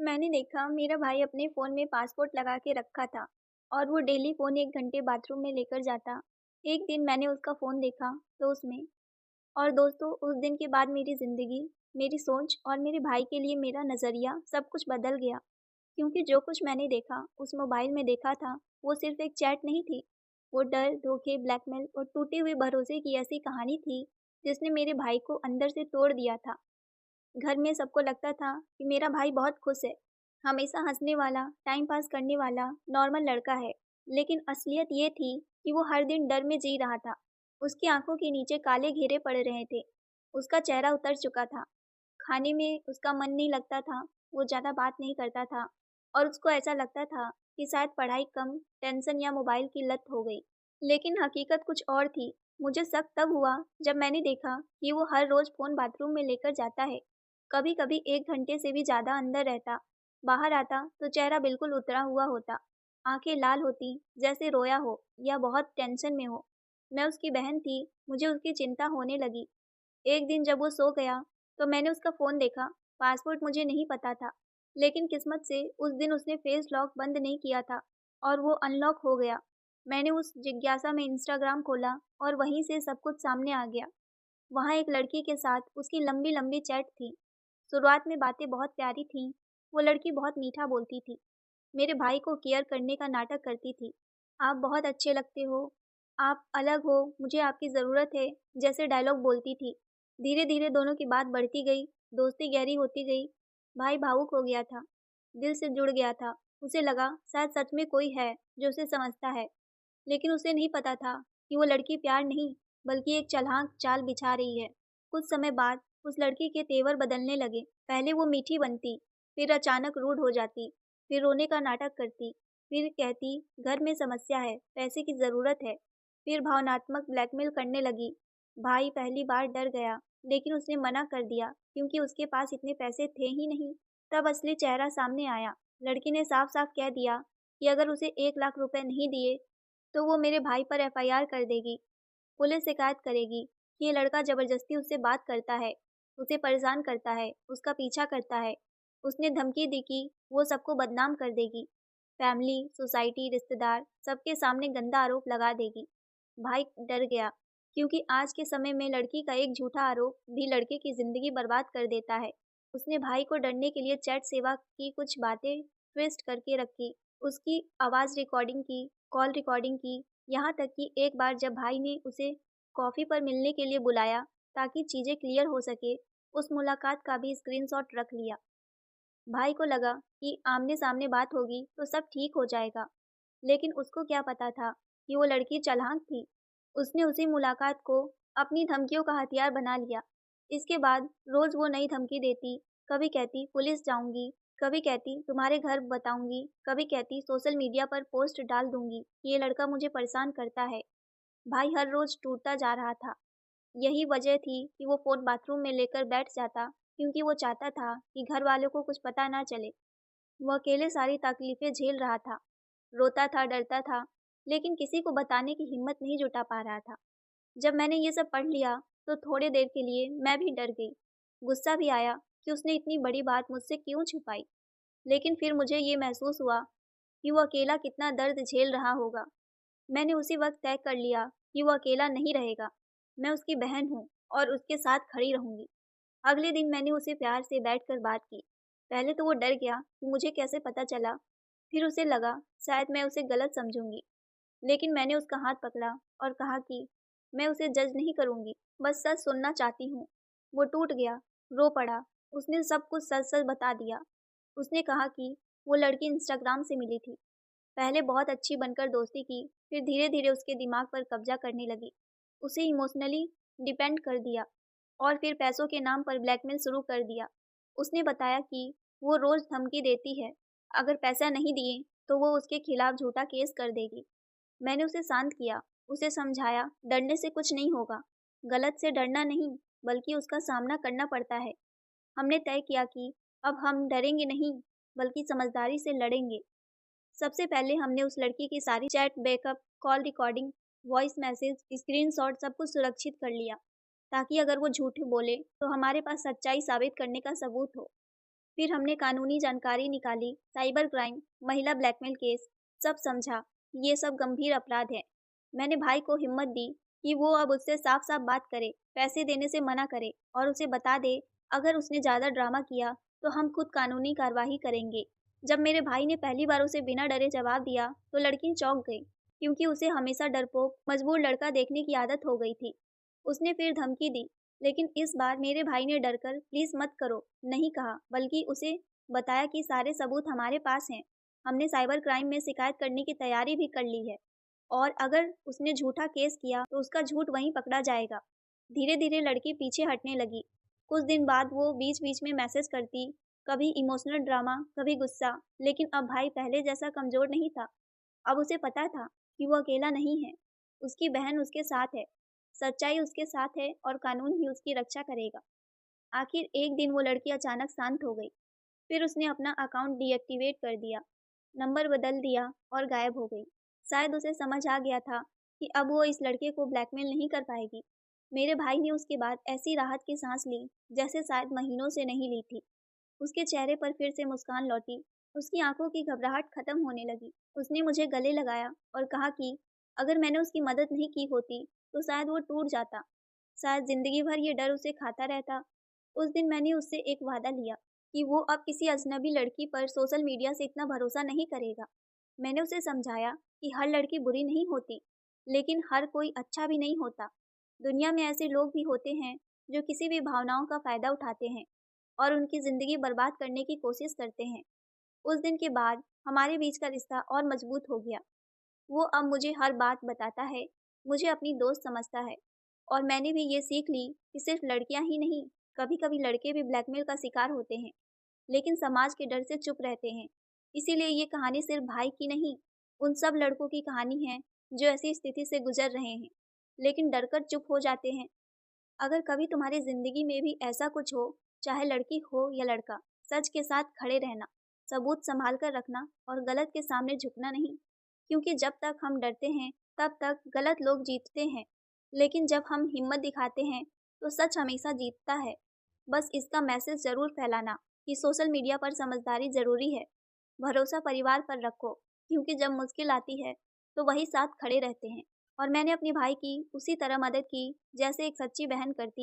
मैंने देखा मेरा भाई अपने फ़ोन में पासपोर्ट लगा के रखा था और वो डेली फ़ोन 1 घंटे बाथरूम में लेकर जाता। एक दिन मैंने उसका फ़ोन देखा तो उसमें और दोस्तों उस दिन के बाद मेरी ज़िंदगी, मेरी सोच और मेरे भाई के लिए मेरा नज़रिया सब कुछ बदल गया। क्योंकि जो कुछ मैंने देखा उस मोबाइल में देखा था, वो सिर्फ़ एक चैट नहीं थी। वो डर, धोखे, ब्लैकमेल और टूटे हुए भरोसे की ऐसी कहानी थी, जिसने मेरे भाई को अंदर से तोड़ दिया था। घर में सबको लगता था कि मेरा भाई बहुत खुश है, हमेशा हँसने वाला, टाइम पास करने वाला, नॉर्मल लड़का है। लेकिन असलियत ये थी कि वो हर दिन डर में जी रहा था। उसकी आँखों के नीचे काले घेरे पड़ रहे थे। उसका चेहरा उतर चुका था। खाने में उसका मन नहीं लगता था, वो ज़्यादा बात नहीं करता था और उसको ऐसा लगता था कि शायद पढ़ाई कम, टेंशन या मोबाइल की लत हो गई। लेकिन हकीकत कुछ और थी। मुझे शक तब हुआ जब मैंने देखा कि वो हर रोज़ फ़ोन बाथरूम में लेकर जाता है। कभी-कभी 1 घंटे से भी ज़्यादा अंदर रहता। बाहर आता तो चेहरा बिल्कुल उतरा हुआ होता। आँखें लाल होती, जैसे रोया हो या बहुत टेंशन में हो। मैं उसकी बहन थी, मुझे उसकी चिंता होने लगी। एक दिन जब वो सो गया, तो मैंने उसका फ़ोन देखा। पासवर्ड मुझे नहीं पता था, लेकिन किस्मत से उस दिन उसने फ़ेस लॉक बंद नहीं किया था और वो अनलॉक हो गया। मैंने उस जिज्ञासा में इंस्टाग्राम खोला और वहीं से सब कुछ सामने आ गया। वहाँ एक लड़की के साथ उसकी लंबी-लंबी चैट थी। शुरुआत में बातें बहुत प्यारी थीं। वो लड़की बहुत मीठा बोलती थी। मेरे भाई को केयर करने का नाटक करती थी। आप बहुत अच्छे लगते हो, आप अलग हो, मुझे आपकी ज़रूरत है, जैसे डायलॉग बोलती थी। धीरे-धीरे दोनों की बात बढ़ती गई, दोस्ती गहरी होती गई। भाई भावुक हो गया था, दिल से जुड़ गया था। उसे लगा शायद सच में कोई है जो उसे समझता है। लेकिन उसे नहीं पता था कि वो लड़की प्यार नहीं, बल्कि एक चालाक चाल बिछा रही है। कुछ समय बाद उस लड़की के तेवर बदलने लगे। पहले वो मीठी बनती, फिर अचानक रूड हो जाती, फिर रोने का नाटक करती, फिर कहती घर में समस्या है, पैसे की ज़रूरत है, फिर भावनात्मक ब्लैकमेल करने लगी। भाई पहली बार डर गया, लेकिन उसने मना कर दिया क्योंकि उसके पास इतने पैसे थे ही नहीं। तब असली चेहरा सामने आया। लड़की ने साफ-साफ कह दिया कि अगर उसे 1 लाख रुपए नहीं दिए, तो वो मेरे भाई पर एफआईआर कर देगी। पुलिस शिकायत करेगी कि ये लड़का ज़बरदस्ती उससे बात करता है, उसे परेशान करता है, उसका पीछा करता है। उसने धमकी दी कि वो सबको बदनाम कर देगी। फैमिली, सोसाइटी, रिश्तेदार सबके सामने गंदा आरोप लगा देगी। भाई डर गया क्योंकि आज के समय में लड़की का एक झूठा आरोप भी लड़के की ज़िंदगी बर्बाद कर देता है। उसने भाई को डरने के लिए चैट सेवा की कुछ बातें ट्विस्ट करके रखी। उसकी आवाज़ रिकॉर्डिंग की, कॉल रिकॉर्डिंग की, यहाँ तक कि एक बार जब भाई ने उसे कॉफ़ी पर मिलने के लिए बुलाया ताकि चीज़ें क्लियर हो सके, उस मुलाकात का भी स्क्रीनशॉट रख लिया। भाई को लगा कि आमने-सामने बात होगी तो सब ठीक हो जाएगा, लेकिन उसको क्या पता था कि वो लड़की चालाक थी। उसने उसी मुलाकात को अपनी धमकियों का हथियार बना लिया। इसके बाद रोज़ वो नई धमकी देती, कभी कहती पुलिस जाऊँगी, कभी कहती तुम्हारे घर बताऊँगी, कभी कहती सोशल मीडिया पर पोस्ट डाल दूँगी कि ये लड़का मुझे परेशान करता है। भाई हर रोज़ टूटता जा रहा था। यही वजह थी कि वो फ़ोन बाथरूम में लेकर बैठ जाता, क्योंकि वो चाहता था कि घर वालों को कुछ पता ना चले। वो अकेले सारी तकलीफ़ें झेल रहा था, रोता था, डरता था, लेकिन किसी को बताने की हिम्मत नहीं जुटा पा रहा था। जब मैंने ये सब पढ़ लिया, तो थोड़ी देर के लिए मैं भी डर गई। गुस्सा भी आया कि उसने इतनी बड़ी बात मुझसे क्यों छुपाई। लेकिन फिर मुझे ये महसूस हुआ कि वो अकेला कितना दर्द झेल रहा होगा। मैंने उसी वक़्त तय कर लिया कि वो अकेला नहीं रहेगा। मैं उसकी बहन हूँ और उसके साथ खड़ी रहूँगी। अगले दिन मैंने उसे प्यार से बैठकर बात की। पहले तो वो डर गया कि मुझे कैसे पता चला, फिर उसे लगा शायद मैं उसे गलत समझूँगी। लेकिन मैंने उसका हाथ पकड़ा और कहा कि मैं उसे जज नहीं करूँगी, बस सच सुनना चाहती हूँ। वो टूट गया, रो पड़ा। उसने सब कुछ सच-सच बता दिया। उसने कहा कि वो लड़की इंस्टाग्राम से मिली थी। पहले बहुत अच्छी बनकर दोस्ती की, फिर धीरे-धीरे उसके दिमाग पर कब्ज़ा करने लगी। उसे इमोशनली डिपेंड कर दिया और फिर पैसों के नाम पर ब्लैकमेल शुरू कर दिया। उसने बताया कि वो रोज़ धमकी देती है, अगर पैसा नहीं दिए तो वो उसके खिलाफ झूठा केस कर देगी। मैंने उसे शांत किया, उसे समझाया, डरने से कुछ नहीं होगा। गलत से डरना नहीं, बल्कि उसका सामना करना पड़ता है। हमने तय किया कि अब हम डरेंगे नहीं, बल्कि समझदारी से लड़ेंगे। सबसे पहले हमने उस लड़की की सारी chat backup, call recording, voice message, screenshot सब कुछ सुरक्षित कर लिया, ताकि अगर वो झूठ बोले, तो हमारे पास सच्चाई साबित करने का सबूत हो। फिर हमने कानूनी जानकारी निकाली, साइबर क्राइम, महिला ब्लैकमेल केस, सब समझा कि ये सब गंभीर अपराध है। मैंने भाई को हिम्मत दी कि वो अब उससे साफ-साफ बात करे, पैसे देने से मना करे और उसे बता दे अगर उसने ज़्यादा ड्रामा किया तो हम खुद कानूनी कार्रवाई करेंगे। जब मेरे भाई ने पहली बार उसे बिना डरे जवाब दिया तो लड़की चौंक गई, क्योंकि उसे हमेशा डरपोक, मजबूर लड़का देखने की आदत हो गई थी। उसने फिर धमकी दी, लेकिन इस बार मेरे भाई ने डरकर प्लीज मत करो नहीं कहा, बल्कि उसे बताया कि सारे सबूत हमारे पास हैं। हमने साइबर क्राइम में शिकायत करने की तैयारी भी कर ली है और अगर उसने झूठा केस किया तो उसका झूठ वहीं पकड़ा जाएगा। धीरे धीरे लड़की पीछे हटने लगी। कुछ दिन बाद वो बीच बीच में मैसेज करती, कभी इमोशनल ड्रामा, कभी गुस्सा, लेकिन अब भाई पहले जैसा कमजोर नहीं था। अब उसे पता था कि वो अकेला नहीं है, उसकी बहन उसके साथ है, सच्चाई उसके साथ है और कानून ही उसकी रक्षा करेगा। आखिर एक दिन वो लड़की अचानक शांत हो गई। फिर उसने अपना अकाउंट डीएक्टिवेट कर दिया, नंबर बदल दिया और गायब हो गई। शायद उसे समझ आ गया था कि अब वो इस लड़के को ब्लैकमेल नहीं कर पाएगी। मेरे भाई ने उसके बाद ऐसी राहत की सांस ली जैसे शायद महीनों से नहीं ली थी। उसके चेहरे पर फिर से मुस्कान लौटी, उसकी आंखों की घबराहट खत्म होने लगी। उसने मुझे गले लगाया और कहा कि अगर मैंने उसकी मदद नहीं की होती तो शायद वो टूट जाता, शायद जिंदगी भर ये डर उसे खाता रहता। उस दिन मैंने उससे एक वादा लिया कि वो अब किसी अजनबी लड़की पर सोशल मीडिया से इतना भरोसा नहीं करेगा। मैंने उसे समझाया कि हर लड़की बुरी नहीं होती, लेकिन हर कोई अच्छा भी नहीं होता। दुनिया में ऐसे लोग भी होते हैं जो किसी भी भावनाओं का फायदा उठाते हैं और उनकी ज़िंदगी बर्बाद करने की कोशिश करते हैं। उस दिन के बाद हमारे बीच का रिश्ता और मजबूत हो गया। वो अब मुझे हर बात बताता है, मुझे अपनी दोस्त समझता है और मैंने भी ये सीख ली कि सिर्फ लड़कियां ही नहीं, कभी-कभी लड़के भी ब्लैकमेल का शिकार होते हैं, लेकिन समाज के डर से चुप रहते हैं। इसीलिए ये कहानी सिर्फ भाई की नहीं, उन सब लड़कों की कहानी है जो ऐसी स्थिति से गुजर रहे हैं, लेकिन डरकर चुप हो जाते हैं। अगर कभी तुम्हारी ज़िंदगी में भी ऐसा कुछ हो, चाहे लड़की हो या लड़का, सच के साथ खड़े रहना, सबूत संभाल कर रखना और गलत के सामने झुकना नहीं। क्योंकि जब तक हम डरते हैं, तब तक गलत लोग जीतते हैं। लेकिन जब हम हिम्मत दिखाते हैं, तो सच हमेशा जीतता है। बस इसका मैसेज ज़रूर फैलाना कि सोशल मीडिया पर समझदारी ज़रूरी है। भरोसा परिवार पर रखो, क्योंकि जब मुश्किल आती है, तो वही साथ खड़े रहते हैं। और मैंने अपने भाई की उसी तरह मदद की, जैसे एक सच्ची बहन करती है।